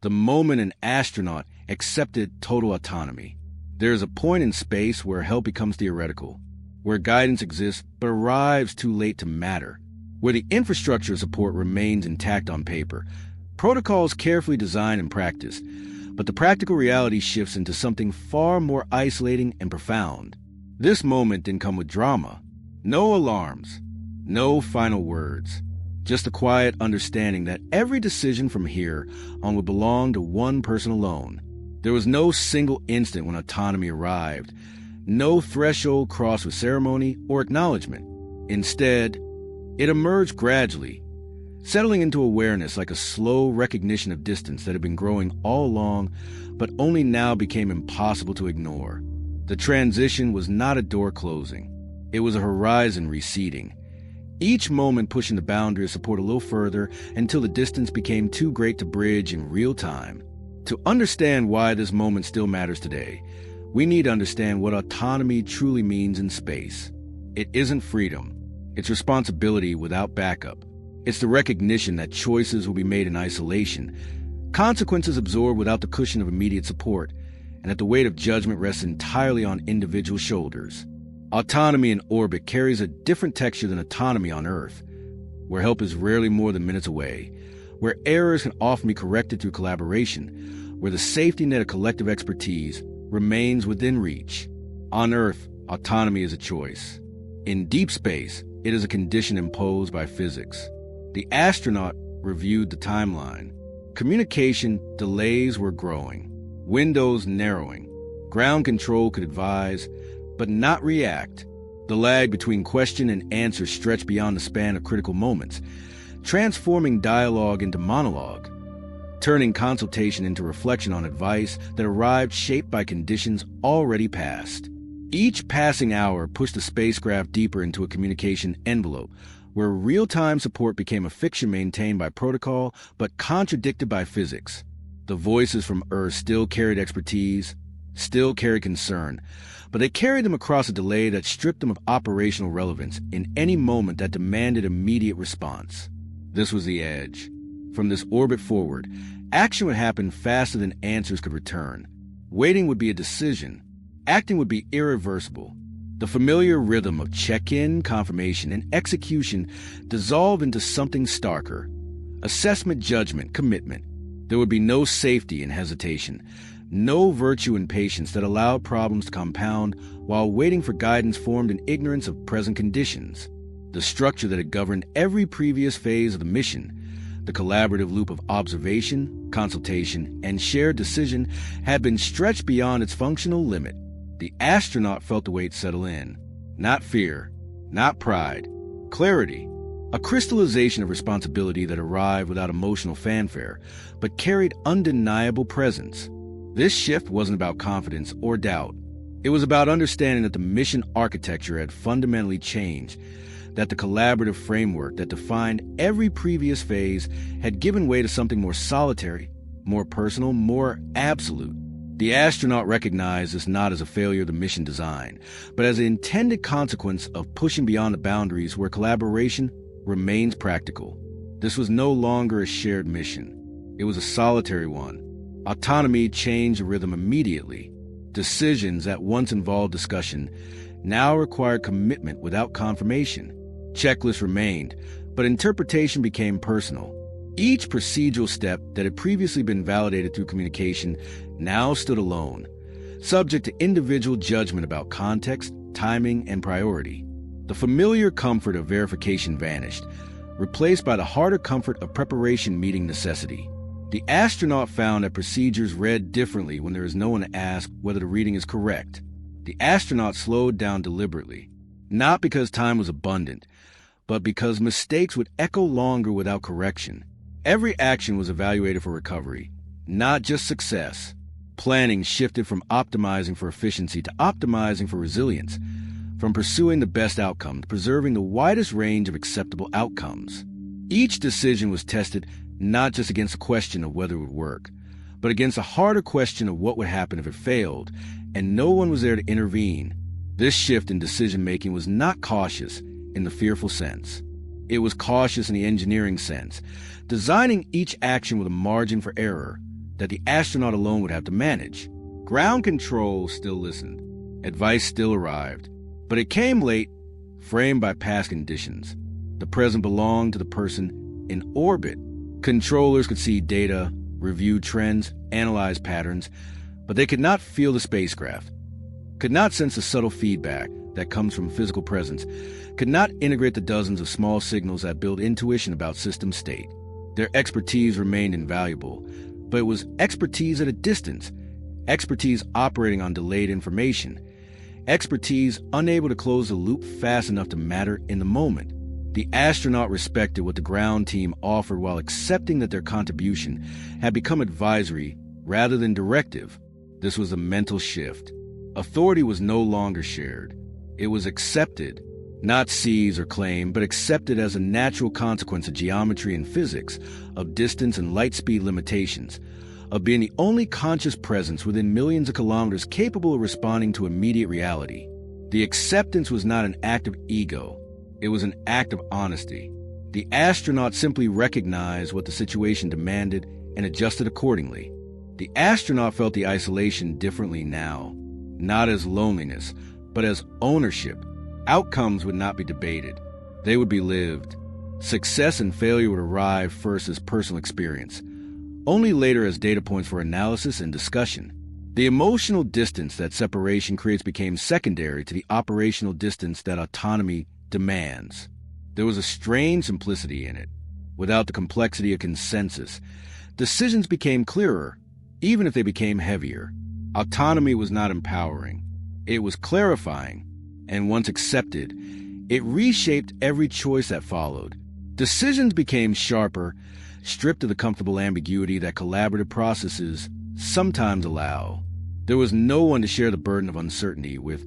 the moment an astronaut accepted total autonomy. There is a point in space where help becomes theoretical, where guidance exists but arrives too late to matter, where the infrastructure support remains intact on paper, protocols carefully designed and practiced, but the practical reality shifts into something far more isolating and profound. This moment didn't come with drama. No alarms, no final words, just a quiet understanding that every decision from here on would belong to one person alone. There was no single instant when autonomy arrived, no threshold crossed with ceremony or acknowledgement. Instead, it emerged gradually, settling into awareness like a slow recognition of distance that had been growing all along, but only now became impossible to ignore. The transition was not a door closing. It was a horizon receding, each moment pushing the boundary of support a little further until the distance became too great to bridge in real time. To understand why this moment still matters today, we need to understand what autonomy truly means in space. It isn't freedom. It's responsibility without backup. It's the recognition that choices will be made in isolation, consequences absorbed without the cushion of immediate support, and that the weight of judgment rests entirely on individual shoulders. Autonomy in orbit carries a different texture than autonomy on Earth, where help is rarely more than minutes away, where errors can often be corrected through collaboration, where the safety net of collective expertise remains within reach. On Earth, autonomy is a choice. In deep space, it is a condition imposed by physics. The astronaut reviewed the timeline. Communication delays were growing, windows narrowing. Ground control could advise, but not react. The lag between question and answer stretched beyond the span of critical moments, transforming dialogue into monologue, turning consultation into reflection on advice that arrived shaped by conditions already past. Each passing hour pushed the spacecraft deeper into a communication envelope, where real-time support became a fiction maintained by protocol but contradicted by physics. The voices from Earth still carried expertise, still carried concern, but they carried them across a delay that stripped them of operational relevance in any moment that demanded immediate response. This was the edge. From this orbit forward, action would happen faster than answers could return. Waiting would be a decision. Acting would be irreversible. The familiar rhythm of check-in, confirmation, and execution dissolved into something starker. Assessment, judgment, commitment. There would be no safety in hesitation, no virtue in patience that allowed problems to compound while waiting for guidance formed in ignorance of present conditions. The structure that had governed every previous phase of the mission, the collaborative loop of observation, consultation, and shared decision, had been stretched beyond its functional limit. The astronaut felt the weight settle in. Not fear, not pride, clarity. A crystallization of responsibility that arrived without emotional fanfare, but carried undeniable presence. This shift wasn't about confidence or doubt. It was about understanding that the mission architecture had fundamentally changed, that the collaborative framework that defined every previous phase had given way to something more solitary, more personal, more absolute. The astronaut recognized this not as a failure of the mission design, but as an intended consequence of pushing beyond the boundaries where collaboration remains practical. This was no longer a shared mission. It was a solitary one. Autonomy changed the rhythm immediately. Decisions that once involved discussion now required commitment without confirmation. Checklists remained, but interpretation became personal. Each procedural step that had previously been validated through communication now stood alone, subject to individual judgment about context, timing, and priority. The familiar comfort of verification vanished, replaced by the harder comfort of preparation meeting necessity. The astronaut found that procedures read differently when there is no one to ask whether the reading is correct. The astronaut slowed down deliberately, not because time was abundant, but because mistakes would echo longer without correction. Every action was evaluated for recovery, not just success. Planning shifted from optimizing for efficiency to optimizing for resilience, from pursuing the best outcome to preserving the widest range of acceptable outcomes. Each decision was tested not just against the question of whether it would work, but against a harder question of what would happen if it failed, and no one was there to intervene. This shift in decision-making was not cautious in the fearful sense. It was cautious in the engineering sense, designing each action with a margin for error, that the astronaut alone would have to manage. Ground control still listened. Advice still arrived. But it came late, framed by past conditions. The present belonged to the person in orbit. Controllers could see data, review trends, analyze patterns, but they could not feel the spacecraft, could not sense the subtle feedback that comes from physical presence, could not integrate the dozens of small signals that build intuition about system state. Their expertise remained invaluable, but it was expertise at a distance, expertise operating on delayed information, expertise unable to close the loop fast enough to matter in the moment. The astronaut respected what the ground team offered while accepting that their contribution had become advisory rather than directive. This was a mental shift. Authority was no longer shared. It was accepted, not seized or claimed, but accepted as a natural consequence of geometry and physics, of distance and light speed limitations, of being the only conscious presence within millions of kilometers capable of responding to immediate reality. The acceptance was not an act of ego. It was an act of honesty. The astronaut simply recognized what the situation demanded and adjusted accordingly. The astronaut felt the isolation differently now, not as loneliness, but as ownership. Outcomes would not be debated. They would be lived. Success and failure would arrive first as personal experience, only later as data points for analysis and discussion. The emotional distance that separation creates became secondary to the operational distance that autonomy demands. There was a strange simplicity in it. Without the complexity of consensus, decisions became clearer, even if they became heavier. Autonomy was not empowering. It was clarifying, and once accepted, it reshaped every choice that followed. Decisions became sharper, stripped of the comfortable ambiguity that collaborative processes sometimes allow. There was no one to share the burden of uncertainty with,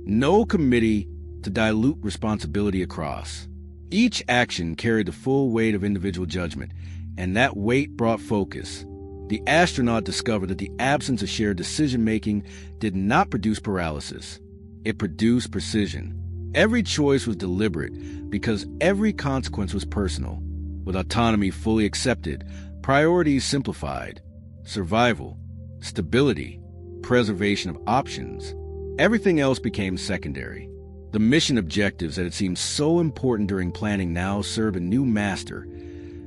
no committee to dilute responsibility across. Each action carried the full weight of individual judgment, and that weight brought focus. The astronaut discovered that the absence of shared decision-making did not produce paralysis. It produced precision. Every choice was deliberate because every consequence was personal. With autonomy fully accepted, priorities simplified. Survival, stability, preservation of options. Everything else became secondary. The mission objectives that had seemed so important during planning now serve a new master.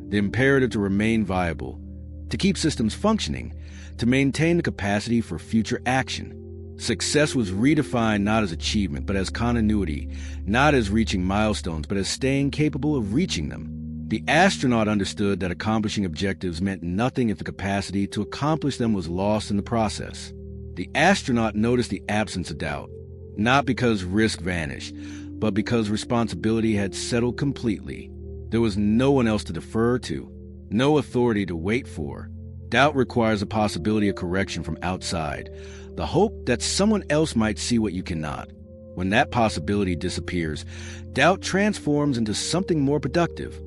The imperative to remain viable, to keep systems functioning, to maintain the capacity for future action. Success was redefined not as achievement, but as continuity, not as reaching milestones, but as staying capable of reaching them. The astronaut understood that accomplishing objectives meant nothing if the capacity to accomplish them was lost in the process. The astronaut noticed the absence of doubt, not because risk vanished, but because responsibility had settled completely. There was no one else to defer to, no authority to wait for. Doubt requires a possibility of correction from outside, the hope that someone else might see what you cannot. When that possibility disappears, doubt transforms into something more productive.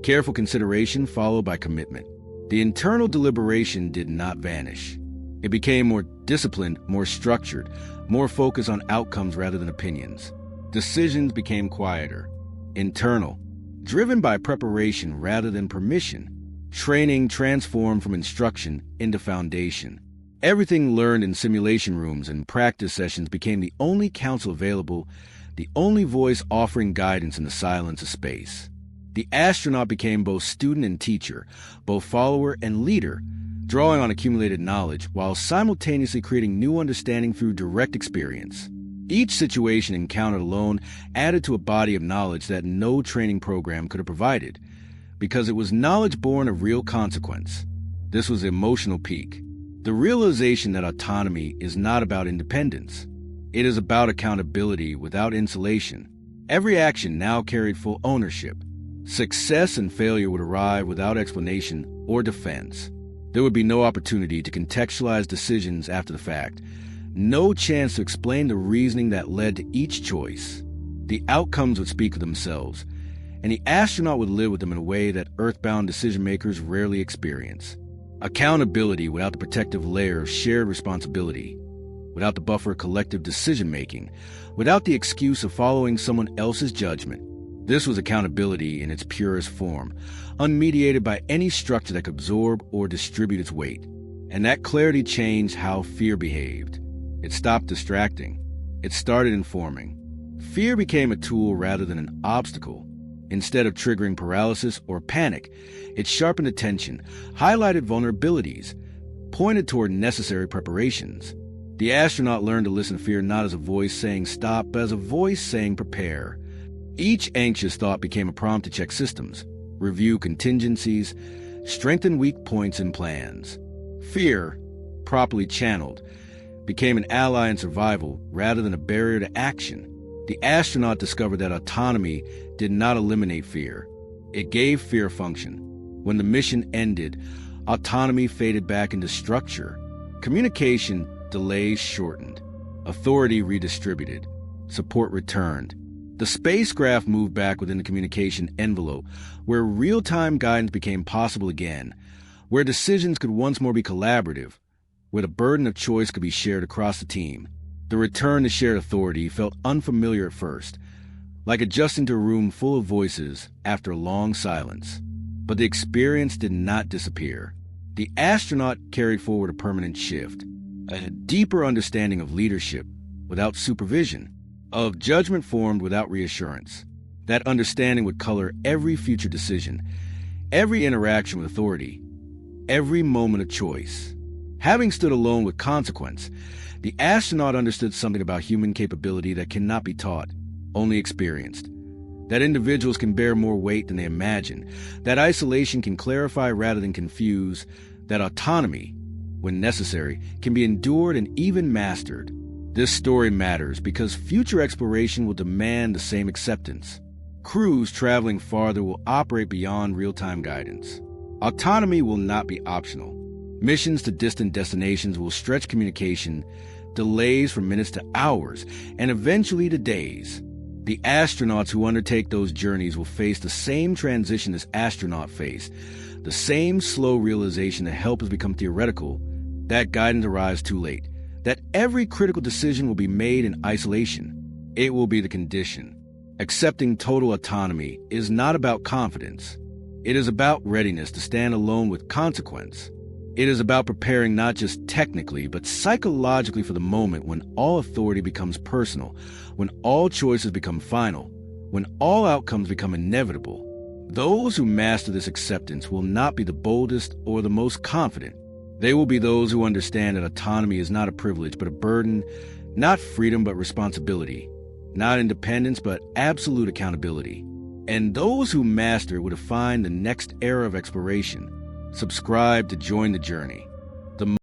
Careful consideration followed by commitment. The internal deliberation did not vanish. It became more disciplined, more structured, more focused on outcomes rather than opinions. Decisions became quieter, internal, driven by preparation rather than permission. Training transformed from instruction into foundation. Everything learned in simulation rooms and practice sessions became the only counsel available, the only voice offering guidance in the silence of space. The astronaut became both student and teacher, both follower and leader, drawing on accumulated knowledge while simultaneously creating new understanding through direct experience. Each situation encountered alone added to a body of knowledge that no training program could have provided, because it was knowledge born of real consequence. This was the emotional peak. The realization that autonomy is not about independence. It is about accountability without insulation. Every action now carried full ownership. Success and failure would arrive without explanation or defense. There would be no opportunity to contextualize decisions after the fact, no chance to explain the reasoning that led to each choice. The outcomes would speak for themselves, and the astronaut would live with them in a way that earthbound decision-makers rarely experience. Accountability without the protective layer of shared responsibility, without the buffer of collective decision-making, without the excuse of following someone else's judgment. This was accountability in its purest form, unmediated by any structure that could absorb or distribute its weight. And that clarity changed how fear behaved. It stopped distracting. It started informing. Fear became a tool rather than an obstacle. Instead of triggering paralysis or panic, it sharpened attention, highlighted vulnerabilities, pointed toward necessary preparations. The astronaut learned to listen to fear not as a voice saying stop, but as a voice saying prepare. Each anxious thought became a prompt to check systems, review contingencies, strengthen weak points in plans. Fear, properly channeled, became an ally in survival rather than a barrier to action. The astronaut discovered that autonomy did not eliminate fear. It gave fear function. When the mission ended, autonomy faded back into structure. Communication delays shortened. Authority redistributed. Support returned. The spacecraft moved back within the communication envelope, where real-time guidance became possible again, where decisions could once more be collaborative, where the burden of choice could be shared across the team. The return to shared authority felt unfamiliar at first, like adjusting to a room full of voices after a long silence. But the experience did not disappear. The astronaut carried forward a permanent shift, a deeper understanding of leadership without supervision, of judgment formed without reassurance. That understanding would color every future decision, every interaction with authority, every moment of choice. Having stood alone with consequence, the astronaut understood something about human capability that cannot be taught, only experienced. That individuals can bear more weight than they imagine, that isolation can clarify rather than confuse, that autonomy, when necessary, can be endured and even mastered. This story matters because future exploration will demand the same acceptance. Crews traveling farther will operate beyond real-time guidance. Autonomy will not be optional. Missions to distant destinations will stretch communication, delays from minutes to hours, and eventually to days. The astronauts who undertake those journeys will face the same transition as astronauts faced, the same slow realization that help has become theoretical, that guidance arrives too late, that every critical decision will be made in isolation. It will be the condition. Accepting total autonomy is not about confidence. It is about readiness to stand alone with consequence. It is about preparing not just technically, but psychologically for the moment when all authority becomes personal, when all choices become final, when all outcomes become inevitable. Those who master this acceptance will not be the boldest or the most confident. They will be those who understand that autonomy is not a privilege but a burden, not freedom but responsibility, not independence but absolute accountability. And those who master it will define the next era of exploration. Subscribe to join the journey.